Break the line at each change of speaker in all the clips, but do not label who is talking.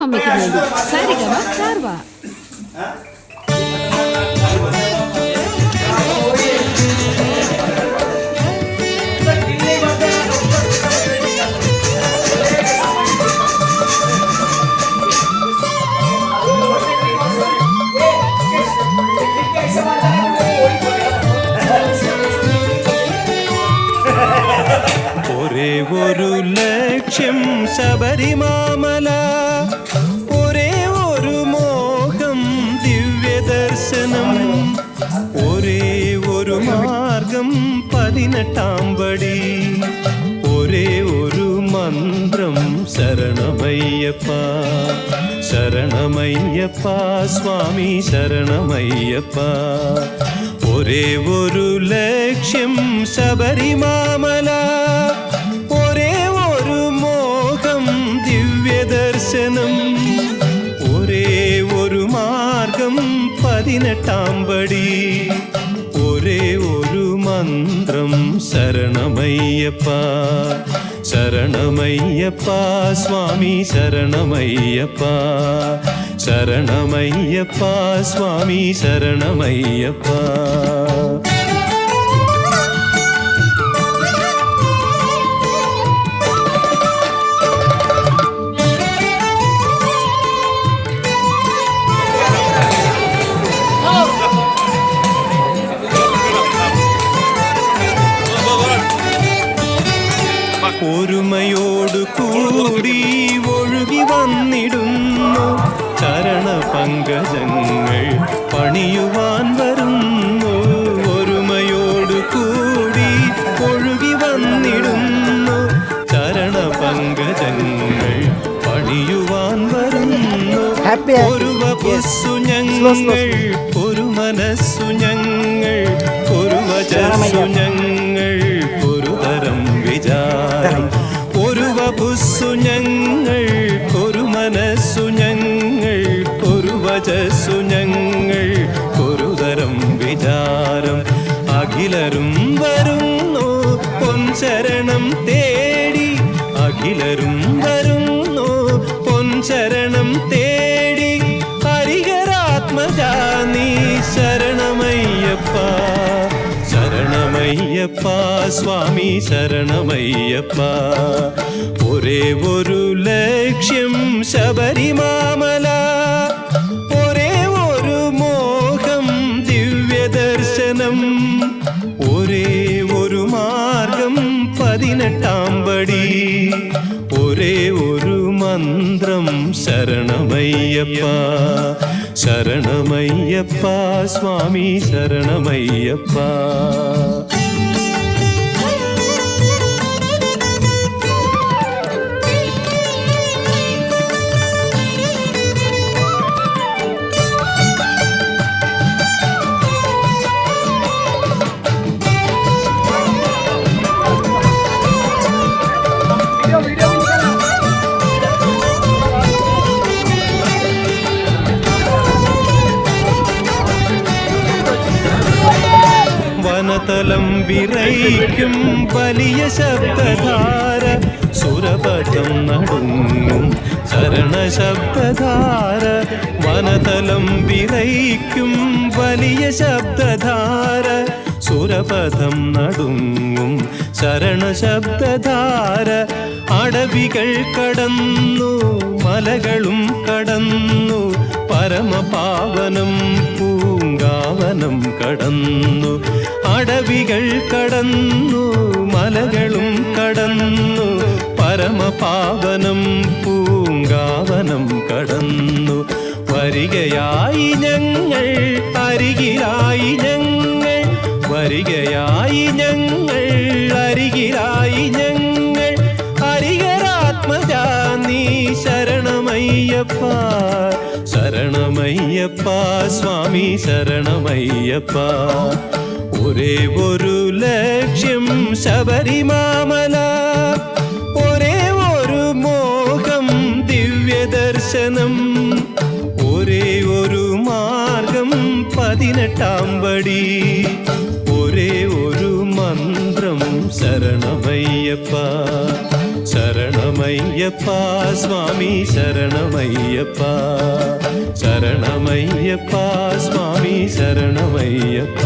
അമ്മയ്ക്ക് സാരിഗമ കാർവ.
ഒരേ ഒരു ലക്ഷ്യം ശബരിമാമല, ഒരേ ഒരു മോഹം ദിവ്യദർശനം, ഒരേ ഒരു മാർഗം 18-ാം പടി, ഒരേ ഒരു മന്ത്രം ശരണമയ്യപ്പ ശരണമയ്യപ്പ സ്വാമി ശരണമയ്യപ്പ. ഒരേ ഒരു ലക്ഷ്യം ശബരിമാമല, ഒരേ ഒരു മോഹം ദിവ്യദർശനം, ഒരേ ഒരു മാർഗം 18-ാം പടി, ഒരേ ഒരു മന്ത്രം ശരണമയ്യപ്പ ശരണമയ്യപ്പ സ്വാമി ശരണമയ്യപ്പ ശരണമയ്യപ്പ സ്വാമി ശരണമയ്യപ്പ. ഒരുമയോടു കൂടി ഒഴുകി വന്നിടുന്നു ചരണപങ്കജങ്ങൾ പണിയുവാൻ വരുന്നു. ഒരുമയോടു കൂടി ഒഴുകി വന്നിടുന്നു ചരണപങ്കജങ്ങൾ പണിയുവാൻ വരുന്നു. ഒരു വപുസ്സു ഞങ്ങൾ, ഒരു മനസ്സു ഞങ്ങൾ, ഒരു വചസ്സു ഞങ്ങൾ, ഒരു തരം വിചാരം. ഒരു വപുസ്സു ഞങ്ങൾ, ഒരു മനസ്സു ഞങ്ങൾ, ഒരു വചസ്സു ഞങ്ങൾ, ഒരു തരം വിചാരം. അഖിലരും വരുന്നു പൊൻചരണം തേടി, അഖിലരും വരുന്നു പൊൻചരണം തേടി. ഹരിഹരാത്മജാ നീ ശരണമയ്യപ്പ ശരണമയ്യപ്പ സ്വാമി ശരണമയ്യപ്പ. ഒരേ ഒരു ലക്ഷ്യം ശബരിമാമല, ഒരേ ഒരു മോഹം ദിവ്യദർശനം, ഒരേ ഒരു മാർഗം 18-ാം പടി, ഒരേ ഒരു മന്ത്രം ശരണമയ്യപ്പ ശരണമയ്യപ്പ സ്വാമി ശരണമയ്യപ്പ. വനതലം വിറയ്ക്കും വലിയ ശബ്ദധാര, സുരപഥം നടുങ്ങും ശരണശബ്ദധാര. വനതലം വിറയ്ക്കും വലിയ ശബ്ദധാര, സുരപഥം നടുങ്ങും ശരണശബ്ദധാര. അടവികൾ കടന്നു മലകളും കടന്നു പരമപാവനം പൂങ്കാവനം കടന്നു. അടവികൾ കടന്നു മലകളും കടന്നു പരമപാവനം പൂങ്കാവനം കടന്നു. വരികയായി ഞങ്ങൾ അരികിലായി ഞങ്ങൾ, വരികയായി ഞങ്ങൾ അരികിലായി ഞങ്ങൾ. ഹരിഹരാത്മജാ നീ ശരണമയ്യപ്പ ശരണമയ്യപ്പ സ്വാമി ശരണമയ്യപ്പ. ഒരേ ഒരു ലക്ഷ്യം ശബരിമാമല, ഒരേ ഒരു മോഹം ദിവ്യദർശനം, ഒരേ ഒരു മാർഗം 18-ാം പടി, ഒരേ ഒരു മന്ത്രം ശരണമയ്യപ്പ ശരണ ശരണമയ്യപ്പ സ്വാമി ശരണമയ്യപ്പ ശരണമയ്യപ്പ സ്വാമി ശരണമയ്യപ്പ.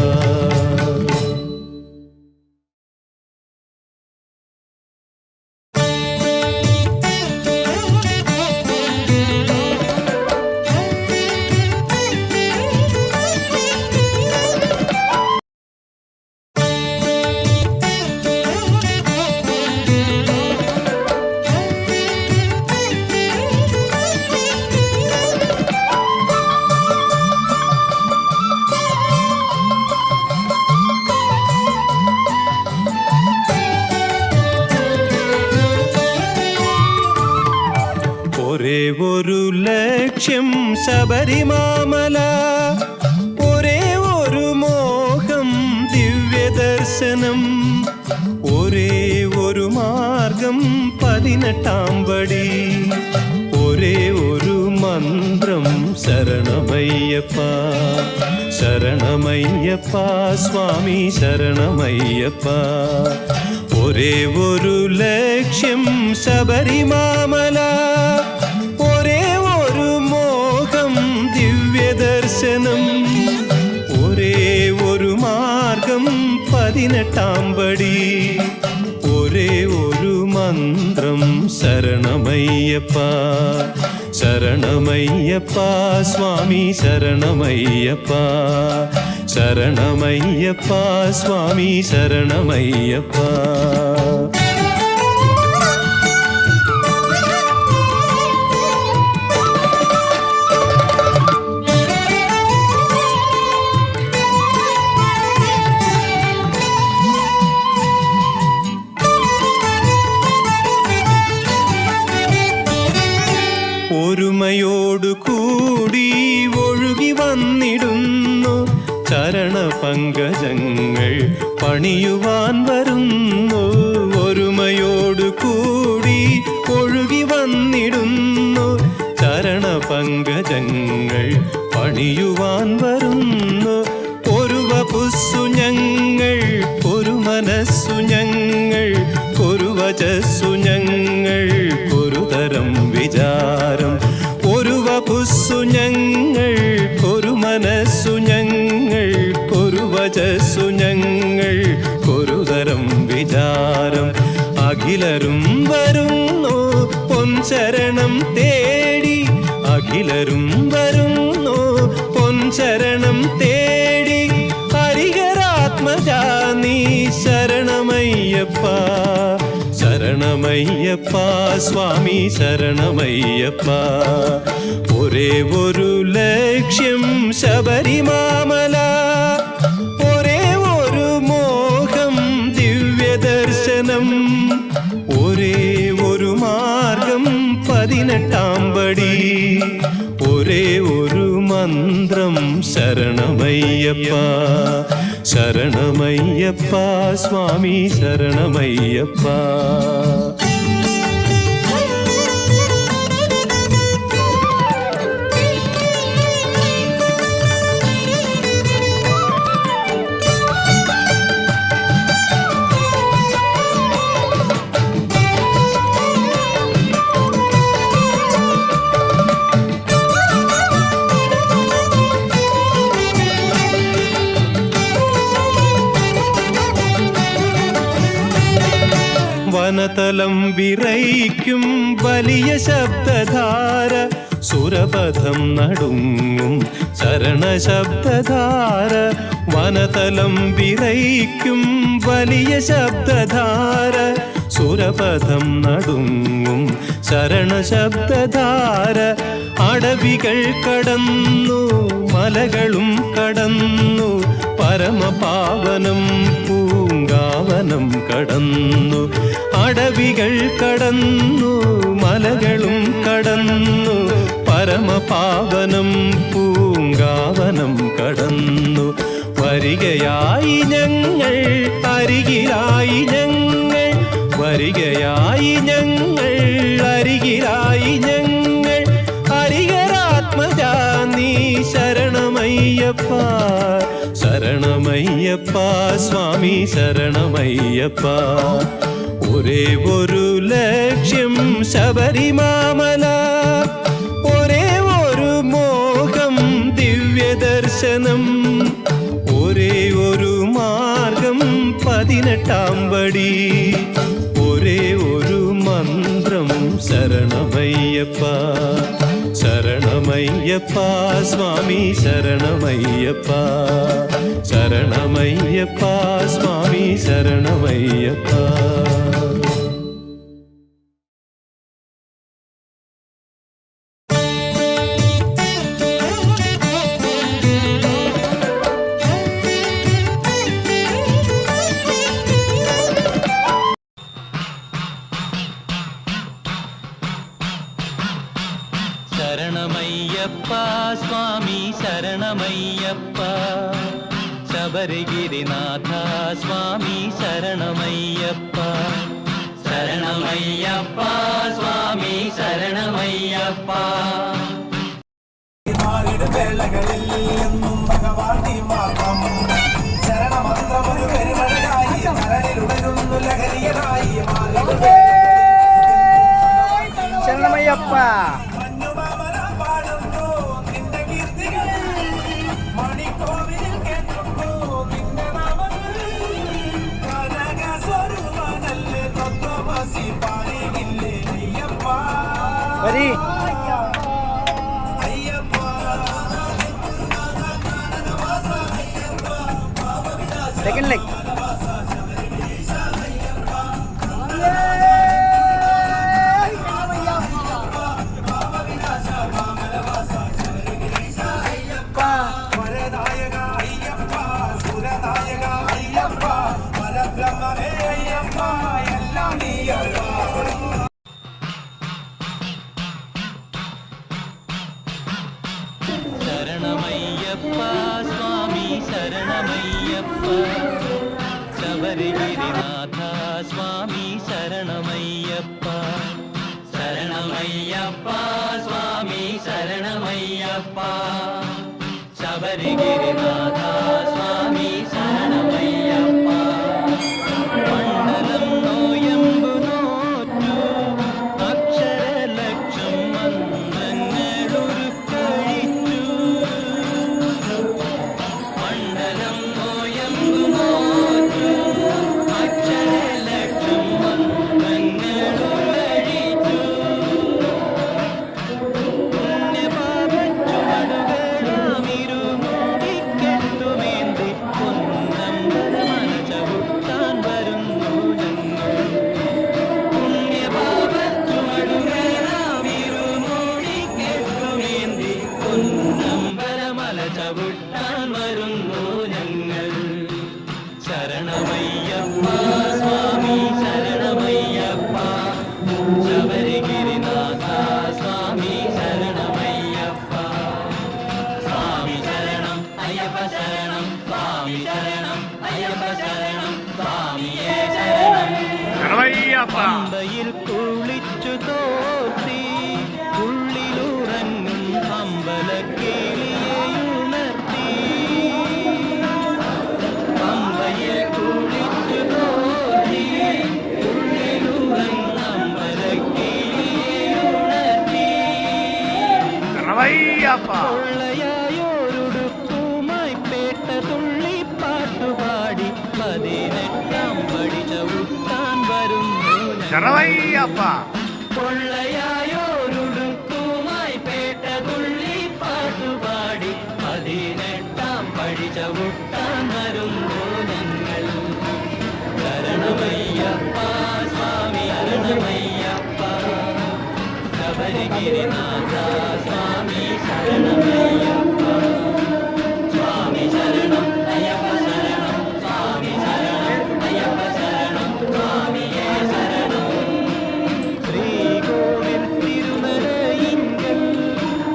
ഒരേ ഒരു ലക്ഷ്യം ശബരിമാമല, ഒരേ ഒരു മോഹം ദിവ്യദർശനം, ഒരേ ഒരു മാർഗം 18-ാം പടി, ഒരേ ഒരു മന്ത്രം ശരണമയ്യപ്പ ശരണമയ്യപ്പ സ്വാമി ശരണമയ്യപ്പ. ഒരേ ഒരു ലക്ഷ്യം ശബരിമാമല, ഒരേ ഒരു മോഹം ദിവ്യദർശനം, ഒരേ ഒരു മാർഗം 18-ാം പടി, ഒരേ ഒരു മന്ത്രം ശരണമയ്യപ്പ ശരണമയ്യപ്പ സ്വാമി ശരണമയ്യപ്പ ശരണമയ്യപ്പ സ്വാമി ശരണമയ്യപ്പ. ഒരുമയോടു കൂടി ഒഴുകി വന്നിടുന്നു ചരണപങ്കജങ്ങൾ പണിയുവാൻ വരുന്നു. ഒരുമയോടു കൂടി ഒഴുകി വന്നിടുന്നു ചരണപങ്കജങ്ങൾ പണിയുവാൻ വരുന്നു. ഒരു വപുസ്സു ഞങ്ങൾ, ഒരു മനസ്സു ഞങ്ങൾ, ഒരു വചസ്സു ഞങ്ങൾ, ഒരു തരം വിചാരം. ഒരു വപുസ്സു ഞങ്ങൾ, ഒരു മനസ്സു ഞങ്ങൾ, ഒരു വചസ്സു ഞങ്ങൾ, ഒരു തരം വിചാരം. അഖിലരും വരുന്നു പൊൻശരണം തേടി, അഖിലരും വരുന്നു പൊൻശരണം തേടി. ഹരിഹരാത്മജാ നീ ശരണമയ്യപ്പ ശരണമയ്യപ്പ സ്വാമി ശരണമയ്യപ്പ. ഒരേ ഒരു ലക്ഷ്യം ശബരിമാമല, ഒരേ ഒരു മോഹം ദിവ്യദർശനം, ഒരേ ഒരു മാർഗം 18-ാം പടി, ഒരേ ഒരു മന്ത്രം ശരണമയ്യപ്പ ശരണമയ്യപ്പ സ്വാമി ശരണമയ്യപ്പ. വനതലം വിറയ്ക്കും വലിയ ശബ്ദധാര, സുരപഥം നടുങ്ങും ശരണശബ്ദധാര. വനതലം വിറയ്ക്കും വലിയ ശബ്ദധാര, സുരപഥം നടുങ്ങും ശരണശബ്ദധാര. അടവികൾ കടന്നു മലകളും കടന്നു പരമപാവനം പൂങ്കാവനം കടന്നു. അടവികൾ കടന്നു മലകളും കടന്നു പരമപാവനം പൂങ്കാവനം കടന്നു. വരികയായി ഞങ്ങൾ അരികിലായി ഞങ്ങൾ, വരികയായി ഞങ്ങൾ അരികിലായി ഞങ്ങൾ. ഹരിഹരാത്മജാ നീ ശരണമയ്യപ്പ ശരണമയ്യപ്പ സ്വാമി ശരണമയ്യപ്പ. ഒരേ ഒരു ലക്ഷ്യം ശബരിമാമല. ഒരേ ഒരു മോഹം ദിവ്യദർശനം, ഒരേ ഒരു മാർഗം 18-ാം പടി, ഒരേ ഒരു മന്ത്രം ശരണമയ്യപ്പ. ശരണമയ്യപ്പ സ്വാമി ശരണമയ്യപ്പ, ശരണമയ്യപ്പ സ്വാമി ശരണമയ്യപ്പ.
ശരണമയ്യപ്പ സ്വാമി ശരണമയ്യപ്പ, ശബരിഗിരിനാഥ സ്വാമി ശരണമയ്യപ്പ. ശരണമയ്യപ്പ സ്വാമി ശരണമയ്യപ്പ.
വേളകളിൽ എന്നും ഭഗവാന്റെ മാത്രം ശരണമന്ത്രമൊരു പെരുമഴയായി മരണിലുടരുന്നു ലഹരിയനായി. ശരണമയ്യപ്പ പാടുന്നു നിന്റെ കീർത്തികൾ, മണിക്കോവിലിൽ കേൾക്കുന്നു നിന്റെ നാമങ്ങൾ. കനക സ്വരൂപനല്ലേ തത്വമസി പാടിയില്ലേ അയ്യപ്പ. Second leg.
ശരണമയ്യപ്പ സ്വാമി ശരണമയ്യപ്പ, ശബരിഗിരിനാഥ സ്വാമി ശരണമയ്യപ്പ. ശരണമയ്യപ്പ സ്വാമി ശരണമയ്യപ്പ, ശബരിഗിരിനാഥ സ്വാമി ശരണമയ്യപ്പ. മണ്ഡലം നോയമ്പു നോറ്റു അക്ഷരലക്ഷം മന്ത്രങ്ങളുരുക്കഴിച്ചു. മണ്ഡലം നോയമ്പു നോറ്റു അക്ഷരലക്ഷം മന്ത്രങ്ങളുരഴിച്ചു. പുണ്യപാപച്ചുവടുകളാമിരുമൂടിക്കെട്ടുമേന്തി പൊന്നമ്പലമന ചവിട്ടാൻ വരുന്നു ഞങ്ങൾ. പുണ്യപാപച്ചുവടുകളാമിരുമൂടിക്കെട്ടുമേന്തി പൊന്നമ്പലമല ചവിട്ടാൻ വരുന്നു ഞങ്ങൾ. ശരണമയ്യപ്പ സ്വാമി ശരണമയ്യപ്പ, ശബരിഗിരിനാഥ സ്വാമി ശരണമയ്യപ്പ. സ്വാമി ശരണം അയ്യപ്പ ശരണം, സ്വാമി ശരണം അയ്യപ്പ ശരണം, സ്വാമിയേ ശരണം. പമ്പയിൽ കുളിച്ചു തോർത്തി ഉള്ളിലുറങ്ങും അമ്പലക്കിളിയുണർത്തി. പമ്പയിൽ കുളിച്ചു തോർത്തി ഉള്ളിലുറങ്ങും അമ്പലക്കിളിയുണർത്തി. കൊള്ളയായോരുടുപ്പുമായി പേട്ട തുള്ളി പാട്ടുപാടി 18-ാം പടി ചവിട്ടാൻ വരുന്നു
ശരണമയ്യപ്പ.
കൊള്ളയായോരുടുപ്പുമായി പേട്ട തുള്ളി പാട്ടുപാടി 18-ാം പടി ചവിട്ടാൻ വരുന്നു ഞങ്ങൾ. ശരണമയ്യപ്പ സ്വാമി ശരണമയ്യപ്പ, ശബരിഗിരിനാഥ സ്വാമി ശരണമയ്യപ്പ. സ്വാമി ശരണം അയ്യപ്പ ശരണം, സ്വാമി ശരണം അയ്യപ്പ ശരണം, സ്വാമിയേ ശരണം. ശ്രീകോവിൽ തിരുനടയിങ്കൽ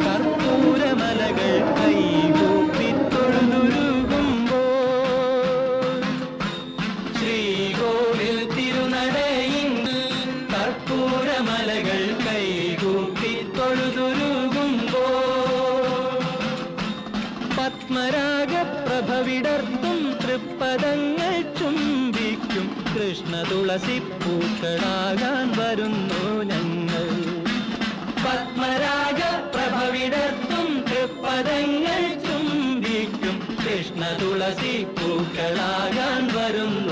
കർപ്പൂരമലകൾ കൈകൂപ്പി തൊഴുതുരുകുമ്പോൾ. ശ്രീകോവിൽ തിരുനടയിങ്കൽ കർപ്പൂരമലകൾ കൈകൂപ്പി തൊഴുതുരുകുമ്പോൾ. പത്മരാഗപ്രഭ വിടർത്തും തൃപ്പദങ്ങൾ ചുംബിക്കും കൃഷ്ണ തുളസി പൂക്കളാകാൻ വരുന്നു ഞങ്ങൾ. പത്മരാഗ പ്രഭവിടർത്തും തൃപ്പദങ്ങൾ ചുംബിക്കും കൃഷ്ണ തുളസി പൂക്കളാകാൻ വരുന്നു